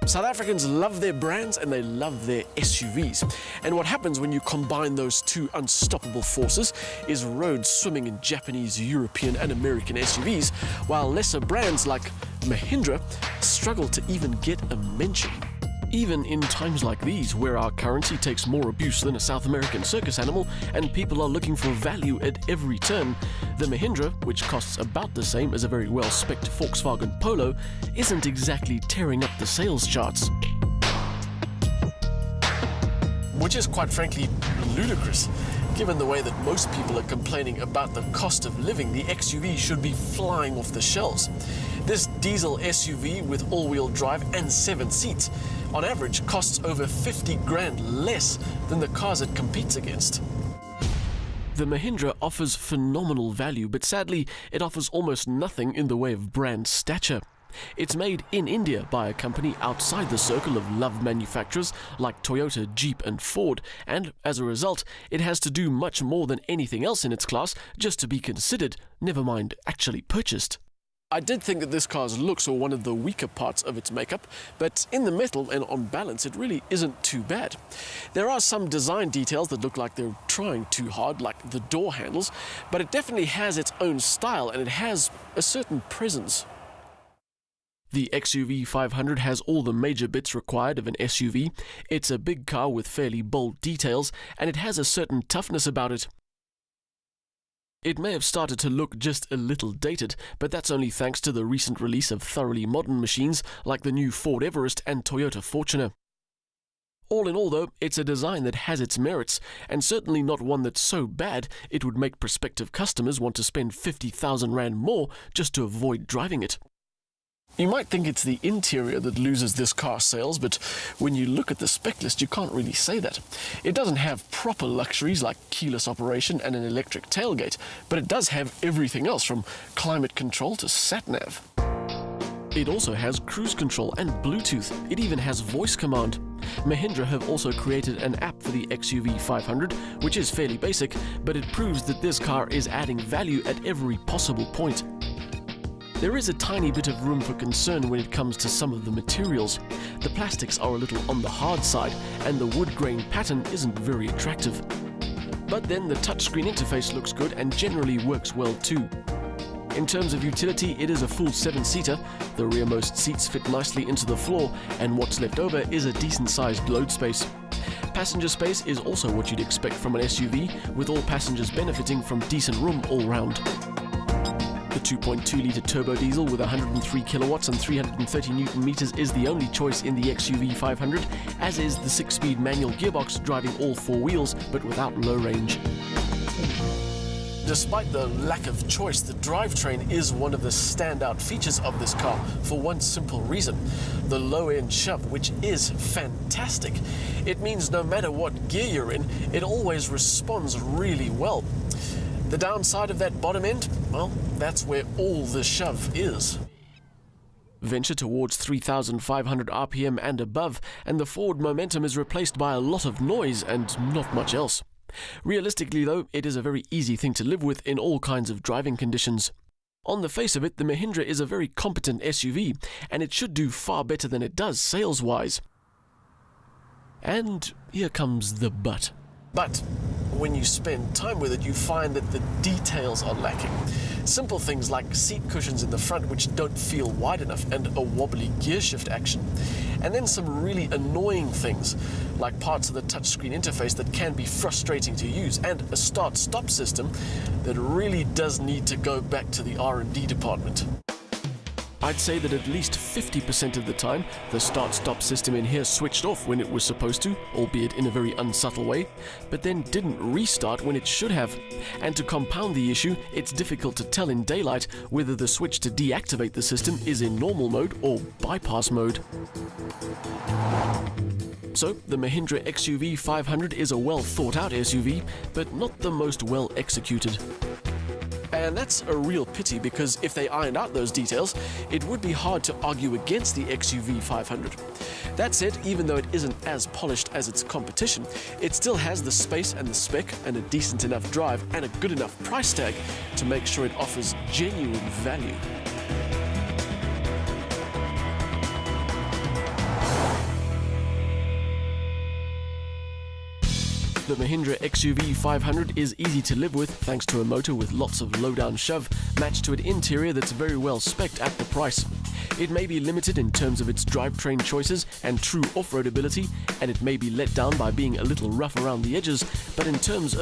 South Africans love their brands and they love their SUVs. And what happens when you combine those two unstoppable forces is road swimming in Japanese, European and American SUVs, while lesser brands like Mahindra struggle to even get a mention. Even in times like these, where our currency takes more abuse than a South American circus animal and people are looking for value at every turn, the Mahindra, which costs about the same as a very well-spec'd Volkswagen Polo, isn't exactly tearing up the sales charts. Which is quite frankly ludicrous. Given the way that most people are complaining about the cost of living, the XUV should be flying off the shelves. This diesel SUV with all-wheel drive and 7 seats, on average costs over 50 grand less than the cars it competes against. The Mahindra offers phenomenal value, but sadly, it offers almost nothing in the way of brand stature. It's made in India by a company outside the circle of loved manufacturers like Toyota, Jeep and Ford, and as a result, it has to do much more than anything else in its class just to be considered, never mind actually purchased. I did think that this car's looks were one of the weaker parts of its makeup, but in the metal and on balance it really isn't too bad. There are some design details that look like they're trying too hard, like the door handles, but it definitely has its own style and it has a certain presence. The XUV500 has all the major bits required of an SUV. It's a big car with fairly bold details, and it has a certain toughness about it. It may have started to look just a little dated, but that's only thanks to the recent release of thoroughly modern machines like the new Ford Everest and Toyota Fortuner. All in all though, it's a design that has its merits, and certainly not one that's so bad it would make prospective customers want to spend 50,000 Rand more just to avoid driving it. You might think it's the interior that loses this car's sales, but when you look at the spec list, you can't really say that. It doesn't have proper luxuries like keyless operation and an electric tailgate, but it does have everything else from climate control to sat-nav. It also has cruise control and Bluetooth. It even has voice command. Mahindra have also created an app for the XUV500, which is fairly basic, but it proves that this car is adding value at every possible point. There is a tiny bit of room for concern when it comes to some of the materials. The plastics are a little on the hard side, and the wood grain pattern isn't very attractive. But then the touchscreen interface looks good and generally works well too. In terms of utility, it is a full 7-seater, the rearmost seats fit nicely into the floor, and what's left over is a decent-sized load space. Passenger space is also what you'd expect from an SUV, with all passengers benefiting from decent room all round. The 2.2-litre turbo diesel with 103 kilowatts and 330 newton meters is the only choice in the XUV500, as is the 6-speed manual gearbox driving all 4 wheels but without low range. Despite the lack of choice, the drivetrain is one of the standout features of this car for one simple reason: the low-end shove, which is fantastic. It means no matter what gear you're in, it always responds really well. The downside of that bottom end, well, that's where all the shove is. Venture towards 3,500 RPM and above, and the forward momentum is replaced by a lot of noise and not much else. Realistically though, it is a very easy thing to live with in all kinds of driving conditions. On the face of it, the Mahindra is a very competent SUV, and it should do far better than it does sales-wise. And here comes the but. But when you spend time with it, you find that the details are lacking. Simple things like seat cushions in the front which don't feel wide enough and a wobbly gear shift action. And then some really annoying things like parts of the touchscreen interface that can be frustrating to use, and a start-stop system that really does need to go back to the R&D department. I'd say that at least 50% of the time, the start-stop system in here switched off when it was supposed to, albeit in a very unsubtle way, but then didn't restart when it should have. And to compound the issue, it's difficult to tell in daylight whether the switch to deactivate the system is in normal mode or bypass mode. So, the Mahindra XUV500 is a well-thought-out SUV, but not the most well-executed. And that's a real pity, because if they ironed out those details, it would be hard to argue against the XUV500. That said, even though it isn't as polished as its competition, it still has the space and the spec and a decent enough drive and a good enough price tag to make sure it offers genuine value. The Mahindra XUV500 is easy to live with thanks to a motor with lots of low-down shove, matched to an interior that's very well spec'd at the price. It may be limited in terms of its drivetrain choices and true off-road ability, and it may be let down by being a little rough around the edges, but in terms of